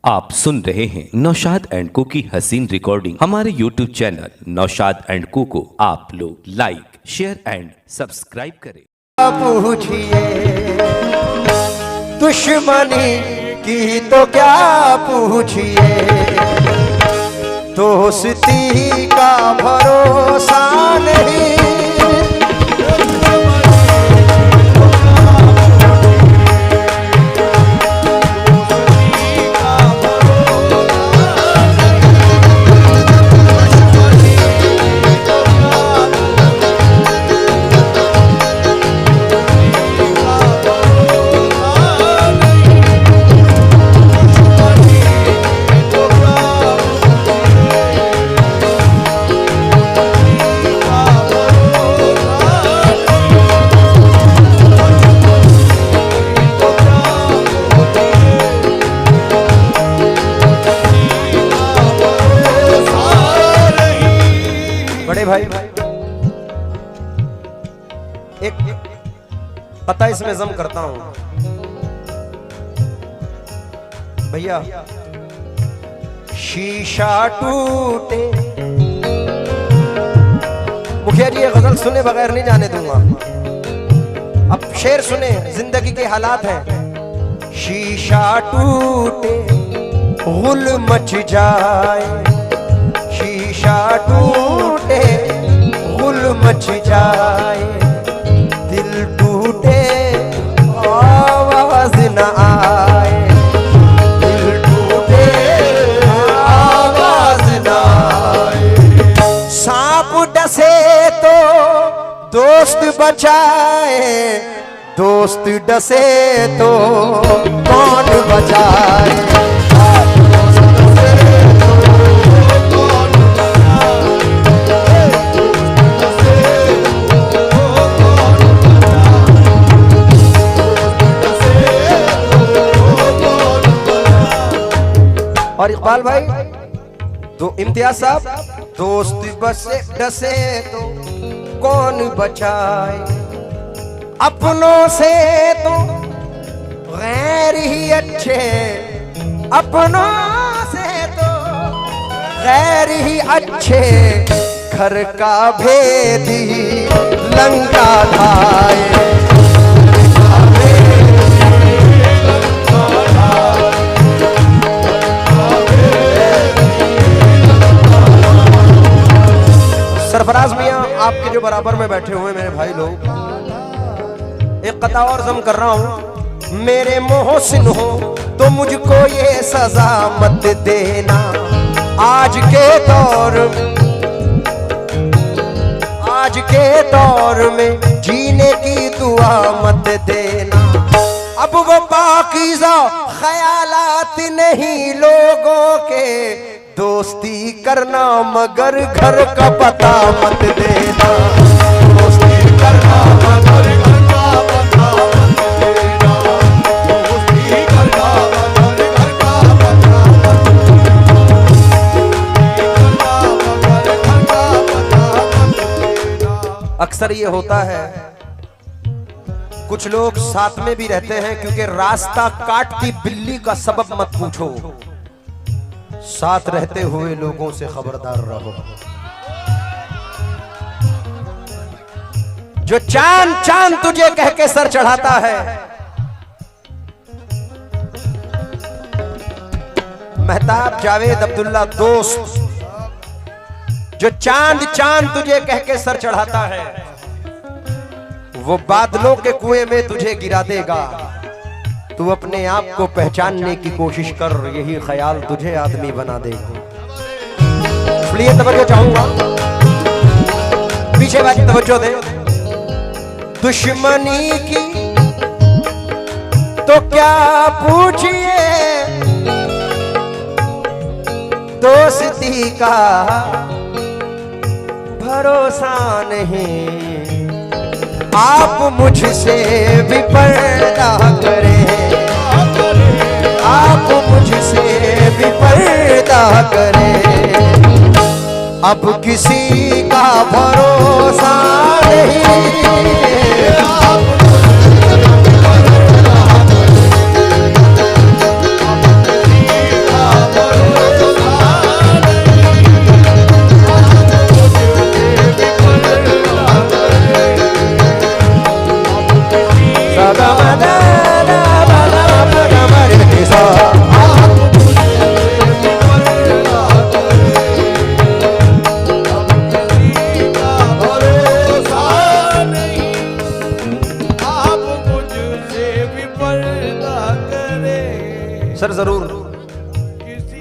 आप सुन रहे हैं नौशाद एंड को की हसीन रिकॉर्डिंग। हमारे YouTube चैनल नौशाद एंड को आप लोग लाइक, शेयर एंड सब्सक्राइब करें। पूछिए दुश्मनी की तो क्या पूछिए, दोस्ती का भरोसा नहीं। भाई एक पता इसमें जम करता हूं भैया। शीशा टूटे, मुखिया जी ये गजल सुने बगैर नहीं जाने दूंगा। अब शेर सुने, जिंदगी के हालात हैं। शीशा टूटे गुल मच जाए, शीशा टूटे गुल मच जाए, दिल टूटे आवाज न आए, दिल टूटे आवाज न आए। सांप डसे तो दोस्त बचाए, दोस्त डसे तो कौन बचाए। और इकबाल भाई तो इम्तियाज साहब, दोस्त बसे डसे तो कौन बचाए, अपनों से तो गैर ही अच्छे, अपनों से तो गैर ही अच्छे, घर का भेदी लंका खाए। सरफराज मियां आपके जो बराबर में बैठे हुए मेरे भाई लोग, एक कथा और जम कर रहा हूं। मेरे मोहसिन हो तो मुझको ये सजा मत देना, आज के दौर में जीने की दुआ मत देना। अब वो पाकीज़ा ख्यालात नहीं लोगों के, दोस्ती करना मगर घर का पता मत देना, दोस्ती करना मगर घर का पता मत देना, दोस्ती करना मगर घर का पता मत देना। अक्सर ये होता है, कुछ लोग साथ में भी रहते हैं क्योंकि रास्ता काटती बिल्ली का सबब मत पूछो, साथ रहते हुए लोगों से खबरदार रहो। जो चांद चांद तुझे कह के सर चढ़ाता है, मेहताब जावेद अब्दुल्ला दोस्त, जो चांद चांद तुझे कह के सर चढ़ाता है, वो बादलों के कुएं में तुझे गिरा देगा। तू अपने आप को पहचानने की कोशिश कर, यही ख्याल तुझे आदमी बना देगा। इसलिए तवज्जो चाहूंगा, पीछे वाली तवज्जो दे। दुश्मनी की तो क्या पूछिए, दोस्ती का भरोसा नहीं। आप मुझसे भी पर्दा करें, आप मुझसे भी पर्दा करें, अब किसी का भरोसा नहीं।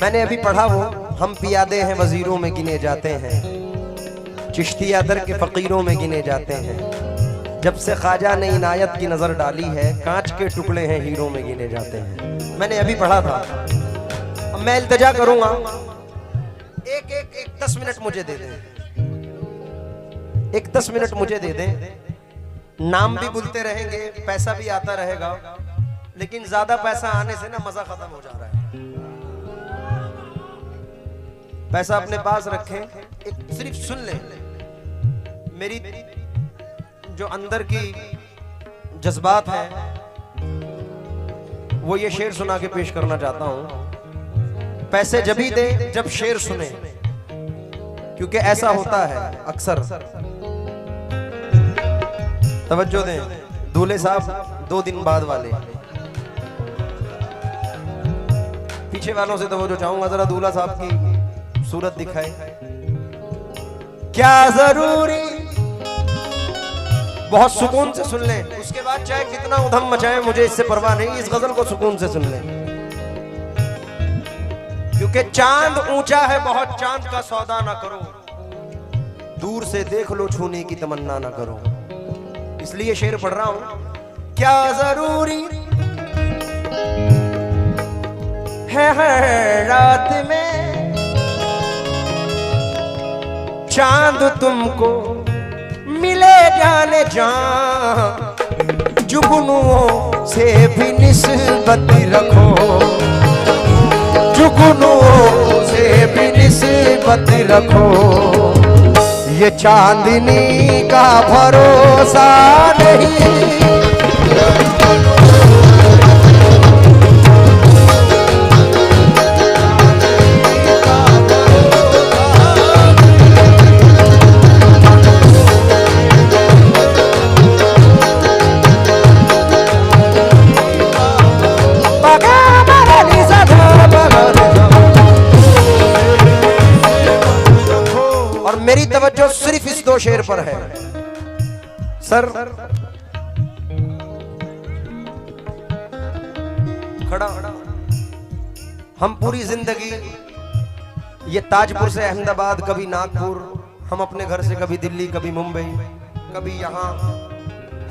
मैंने अभी पढ़ा वो, हम पियादे हैं वजीरों में गिने जाते हैं, चिश्तिया दर के फकीरों में गिने जाते हैं, जब से ख्वाजा ने इनायत की नजर डाली है, कांच के टुकड़े हैं हीरों में गिने जाते हैं। मैंने अभी पढ़ा था। अब मैं इल्तिजा करूंगा, एक 10 मिनट मुझे दे दें, एक 10 मिनट मुझे दे दें। नाम भी बोलते रहेंगे, पैसा भी आता रहेगा, लेकिन ज्यादा पैसा आने से ना मजा खत्म हो जा रहा है। पैसा अपने पास रखें, एक सिर्फ सुन लें। मेरी जो अंदर की जज्बात है वो ये शेर सुना के पेश करना चाहता हूं। पैसे जब ही दे जब शेर सुने, क्योंकि ऐसा होता है अक्सर। तवज्जो दें, दूल्हे साहब 2 दिन बाद वाले, पीछे वालों से तवज्जो चाहूंगा, जरा दूल्हा साहब की सूरत दिखाए। क्या जरूरी, बहुत सुकून से सुन लें, उसके बाद चाहे कितना उधम मचाए मुझे इससे परवाह नहीं, इस गजल को सुकून से सुन लें, क्योंकि चांद ऊंचा है बहुत, चांद का सौदा ना करो, दूर से देख लो छूने की तमन्ना ना करो। इसलिए शेर पढ़ रहा हूं। क्या जरूरी है रात में चांद तुमको मिले जाने जान, जुगनुओं से भी निस्बत रखो, जुगनुओं से भी निस्बत रखो, ये चांदनी का भरोसा नहीं। मेरी तवज्जो सिर्फ इस 2 शेर पर है। सर खड़ा, हम पूरी जिंदगी ये ताजपुर से अहमदाबाद, कभी नागपुर, हम अपने घर से कभी दिल्ली, कभी मुंबई, कभी यहां,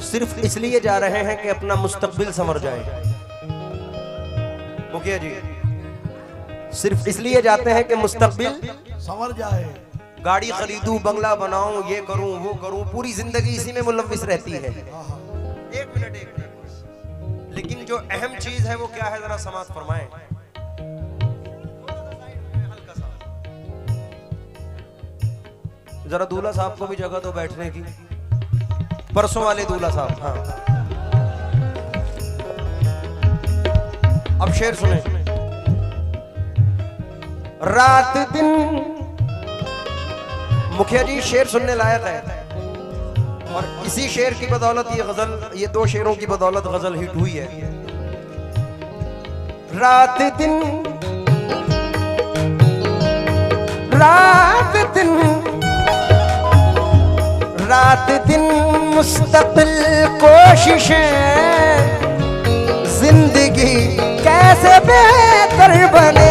सिर्फ इसलिए जा रहे हैं कि अपना मुस्तकबिल संवर जाए। मुखिया जी, सिर्फ इसलिए जाते हैं कि मुस्तकबिल संवर जाए, गाड़ी खरीदूं, बंगला बनाऊं, ये करूं, वो करूं, पूरी जिंदगी इसी में मुलव्विस रहती है। एक मिनट। लेकिन जो अहम चीज है वो क्या है, जरा समाअत फरमाएं। जरा दूल्हा साहब को भी जगह दो बैठने की, परसों वाले दूल्हा साहब। हाँ, अब शेर सुने। रात दिन, मुखिया जी शेर सुनने लायक है, और इसी शेर की बदौलत ये गजल, ये 2 शेरों की बदौलत गजल हिट हुई है। रात दिन, रात दिन, रात दिन मुस्तकिल कोशिशें, जिंदगी कैसे बेहतर बने,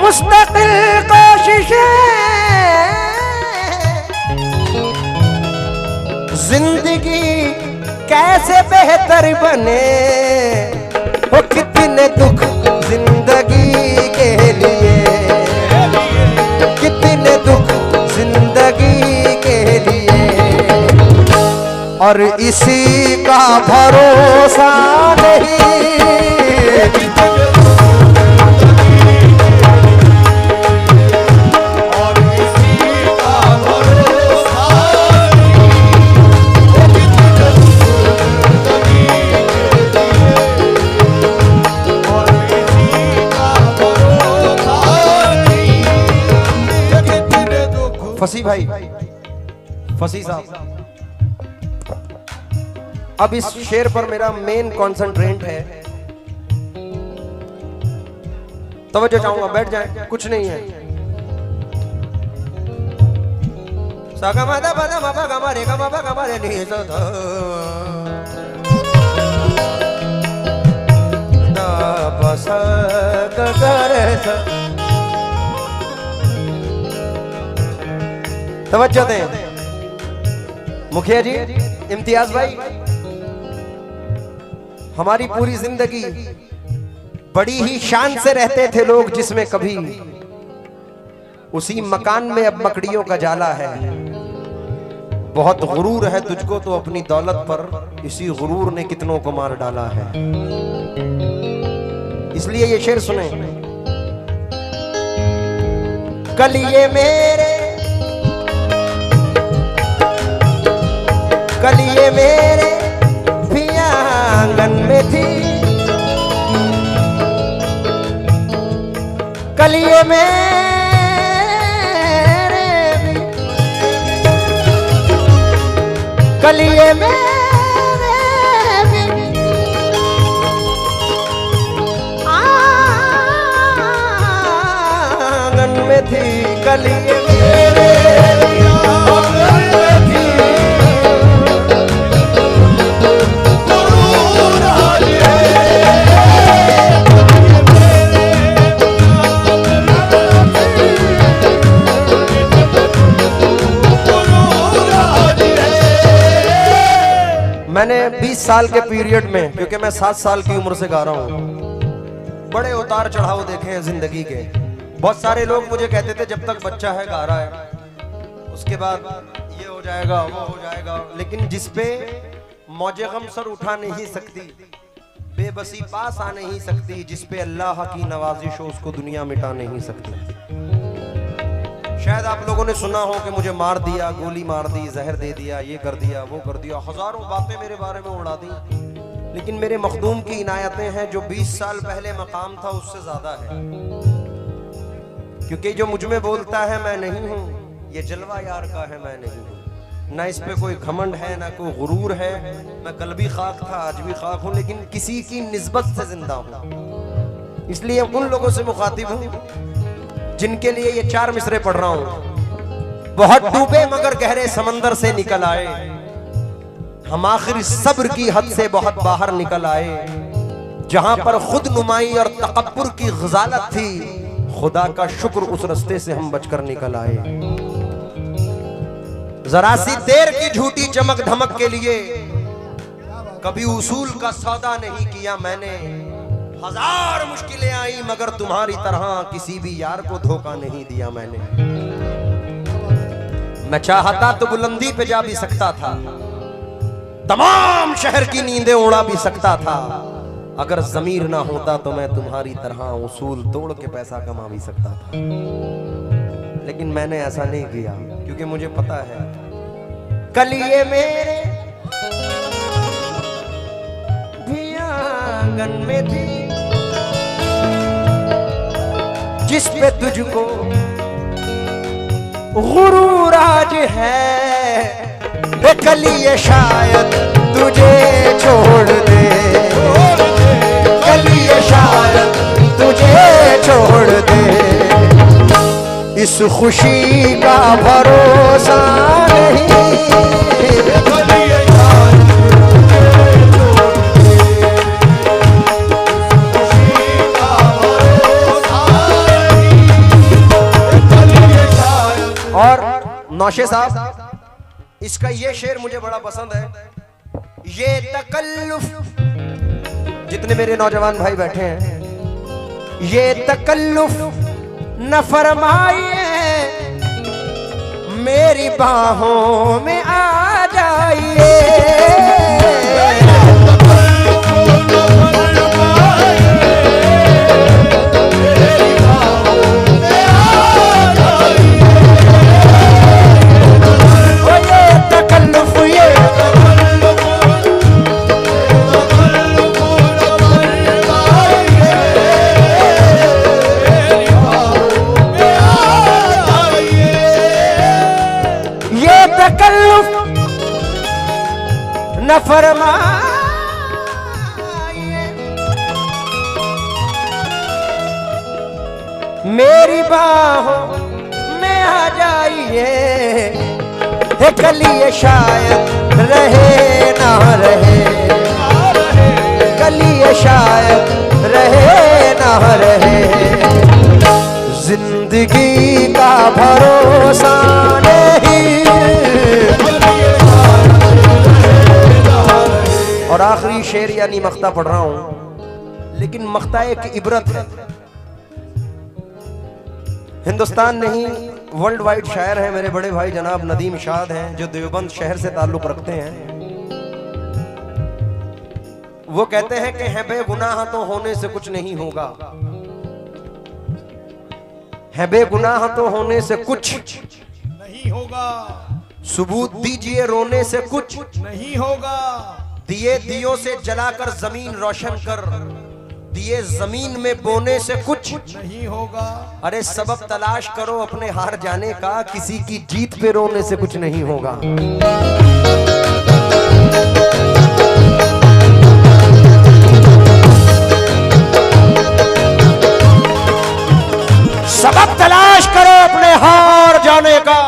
मुस्तकिल कोशिशें, जिंदगी कैसे बेहतर बने, वो कितने दुख जिंदगी के लिए, कितने दुख जिंदगी के लिए, और इसी का भरोसा नहीं। फसी भाई, फसी साहब। अब इस शेर पर मेरा मेन कॉन्सेंट्रेट है, तवज्जो चाहूंगा, बैठ जाए, कुछ नहीं है। सागा मादा बादा मापा गामा रे गामा पा गामा रे नी सा धा दा बसा गा रे सा। तवज्जो दें मुखिया जी, इम्तियाज भाई। हमारी पूरी जिंदगी बड़ी ही शान से रहते थे लोग, जिसमें कभी उसी मकान में अब मकड़ियों का जाला है। बहुत गुरूर है तुझको तो अपनी दौलत पर, इसी गुरूर ने कितनों को मार डाला है। इसलिए ये शेर सुने। कल ये मेरे, कल ये मेरे भी आंगन में थी, कल ये मेरे भी, कल ये मेरे भी आंगन में थी, कल ये मेरे भी आंगन में थी। मैंने 20 साल के पीरियड में, क्योंकि मैं 7 साल की उम्र से गा रहा हूँ, बड़े उतार चढ़ाव देखे हैं जिंदगी के। बहुत सारे लोग मुझे कहते थे जब तक बच्चा है गा रहा है, उसके बाद ये हो जाएगा वो हो जाएगा, लेकिन जिसपे मौजे गम सर उठा नहीं सकती, बेबसी पास आ नहीं सकती, जिसपे अल्लाह की नवाजिश हो उसको दुनिया मिटा नहीं सकती। शायद आप लोगों ने सुना हो कि मुझे मार दिया, गोली मार दी, जहर दे दिया, ये कर दिया, वो कर दिया, हजारों बातें मेरे बारे में उड़ा दी, लेकिन मेरे मखदूम की इनायतें हैं जो 20 साल पहले मकाम था उससे ज्यादा है। क्योंकि जो मुझ में बोलता है मैं नहीं हूं, ये जलवा यार का है, मैं नहीं हूं। ना इस पे कोई घमंड है, ना कोई गुरूर है। मैं कल भी खाक था, आज भी खाक हूं, लेकिन किसी की निस्बत से जिंदा हूं। इसलिए उन लोगों से मुखातिब हूं जिनके लिए ये 4 मिसरे पढ़ रहा हूं। बहुत डूबे मगर गहरे समंदर से निकल आए, हम आखिर सब्र की हद से बहुत बाहर निकल आए। जहां पर खुद नुमाई और तकब्बुर की गजालत थी, खुदा का शुक्र उस रास्ते से हम बचकर निकल आए। जरा सी देर की झूठी चमक धमक के लिए कभी उसूल का सौदा नहीं किया मैंने। हजार मुश्किलें आई मगर तुम्हारी तरह किसी भी यार को धोखा नहीं दिया मैंने। मैं चाहता तो बुलंदी पे जा भी सकता था, तमाम शहर की नींदें उड़ा भी सकता था। अगर ज़मीर ना होता तो मैं तुम्हारी तरह उसूल तोड़ के पैसा कमा भी सकता था, लेकिन मैंने ऐसा नहीं किया क्योंकि मुझे पता है कल ये मेरे भी आंगन में थी, जिस पे तुझको गुरूर आज है। कल ये शायद तुझे छोड़ दे, कल ये शायद तुझे छोड़ दे। इस खुशी का भरोसा नहीं, कल ये शायद तुझे छोड़ दे। खुशी का भरोसा नहीं, कल ये शायद। और नौशे साहब, इसका ये शेर मुझे बड़ा पसंद है। ये तकल्लुफ, जितने मेरे नौजवान भाई बैठे हैं, ये तकल्लुफ न फरमाइए, मेरी बाहों में आ जाइए। तकल्लुफ न फरमाइए, मेरी बाहों में आ जाइए, कली ये शायद रहे ना रहे, कली ये शायद रहे ना रहे, जिंदगी का भरोसा नहीं। और आखिरी शेर यानी मख्ता पढ़ रहा हूं, लेकिन मख्ता एक इबरत है। हिंदुस्तान नहीं वर्ल्ड वाइड शायर हैं मेरे बड़े भाई जनाब नदीम शाद हैं, जो देवबंद शहर से ताल्लुक रखते हैं। वो कहते हैं कि है बेगुनाह तो होने से कुछ नहीं होगा, है बेगुनाह तो होने से कुछ नहीं होगा, सबूत दीजिए रोने से कुछ नहीं होगा, दिए दियों से जलाकर जमीन रोशन कर, दिए जमीन में बोने से कुछ नहीं होगा। अरे सबब तलाश करो अपने हार जाने का, किसी की जीत पे रोने से कुछ नहीं होगा। सबब तलाश करो अपने हार जाने का,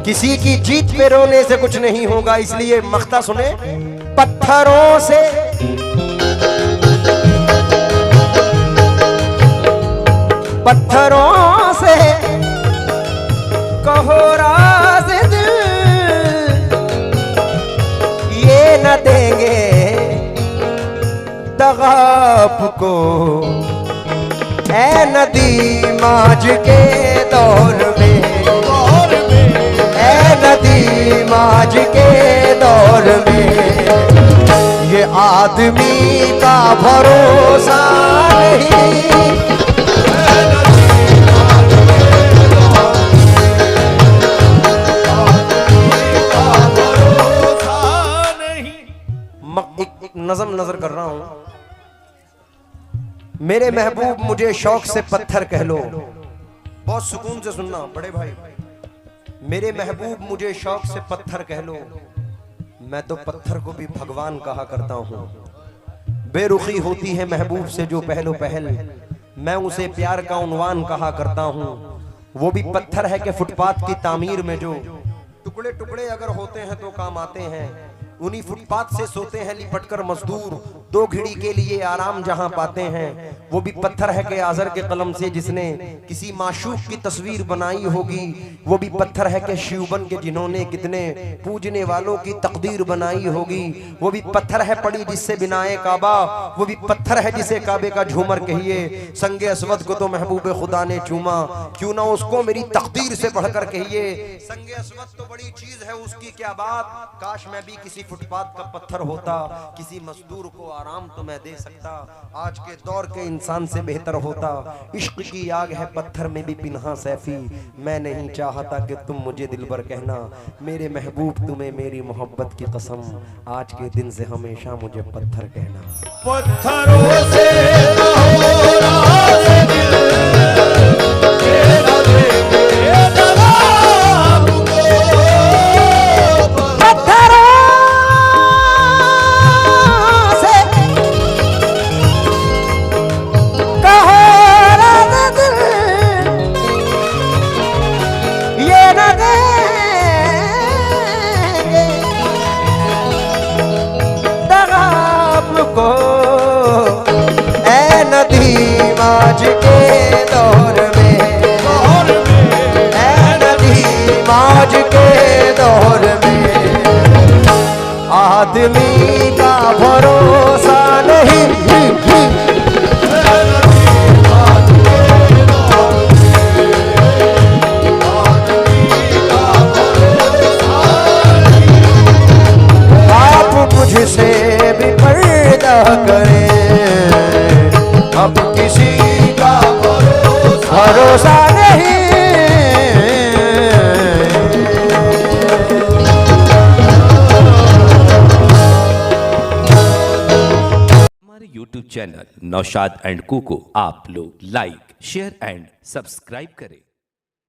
किसी की जीत पे रोने से कुछ नहीं होगा। इसलिए मख्ता सुने, पत्थरों से पत्थरों से कहो राज़ दिल, ये न देंगे दगा आपको, ऐ नदीम आज के दौर में, ऐ नदीम आज के दौर में, ये आदमी का भरोसा नहीं। एक नज़म नजर कर रहा हूं, मेरे महबूब मुझे शौक से पत्थर कह लो, बहुत सुकून से सुनना बड़े भाई, मेरे महबूब मुझे शौक से पत्थर कह लो, मैं तो पत्थर को भी भगवान कहा करता हूं। बेरुखी होती है महबूब से जो पहलो पहल, मैं उसे प्यार का उन्वान कहा करता हूं। वो भी पत्थर है कि फुटपाथ की तामीर में जो टुकड़े टुकड़े अगर होते हैं तो काम आते हैं, उन्हीं फुटपाथ से सोते हैं लिपटकर मजदूर, दो घड़ी के लिए आराम जहां पाते हैं। वो भी पत्थर है कि आजर के कलम से जिसने किसी माशूक की तस्वीर बनाई होगी, वो भी पत्थर है कि शिवबन के जिन्होंने कितने पूजने वालों की तकदीर बनाई होगी। वो भी पत्थर है पड़ी जिससे बिनाए काबा, वो भी पत्थर है जिसे काबे का झूमर कहिए। संगे असवद को तो महबूब खुदा ने चूमा, क्यों ना उसको मेरी तकदीर से बढ़कर कहिए। संगे असवद तो बड़ी चीज है उसकी क्या बात, काश मैं भी किसी फुटपाथ का पत्थर होता, किसी मजदूर को आराम तो मैं दे सकता, आज के दौर के इंसान से बेहतर होता। इश्क की आग है पत्थर में भी पिन्हा सैफी, मैं नहीं चाहता कि तुम मुझे दिलबर कहना, मेरे महबूब तुम्हें मेरी मोहब्बत की कसम, आज के दिन से हमेशा मुझे पत्थर कहना। पत्थरों से कहो राज़ दिल, ये न देंगे दगा आपको, पत्थरों से कहो राज़ दिल, ये न देंगे दगा आपको, ऐ नदीम आज के दौर में, ऐ नदीम आज के दौर में, आदमी का भरोसा नहीं। आप मुझसे भी पर्दा करें, अब किसी का भरोसा नहीं। हमारे YouTube चैनल नौशाद एंड को आप लोग लाइक शेयर एंड सब्सक्राइब करें।